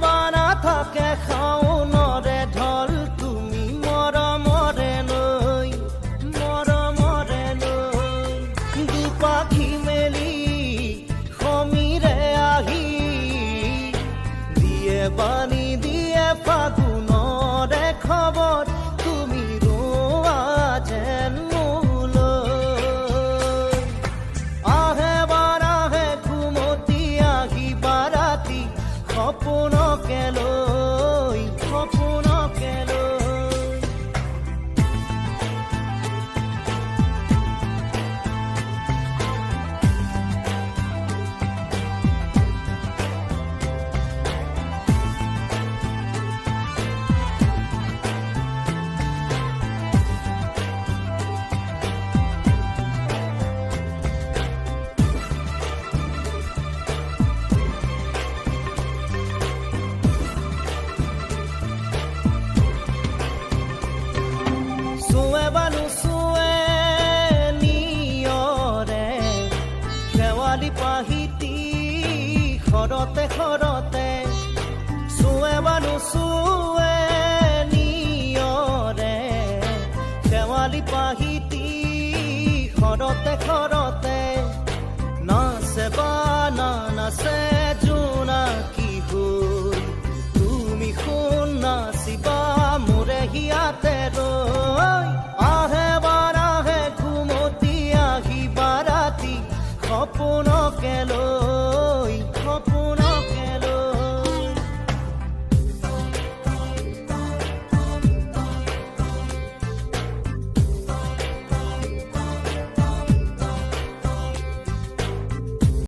বানা থাকে খাওনৰে ঢল তুমি মৰমৰে লৈ দুপাখি মেলি সমীৰে আহি দিয়ে বাণী দিয়ে ফাগুনৰে খবৰ তুমি ৰোৱা যেন মোলৈ আহে বাৰাহে ঘুমতি আহি বাৰাতি সপোনকে লৈ পাহিতি খৰতে চুৱে বা নুচুৱে নিয়ৰে শেৱালি পাহিতি খৰতে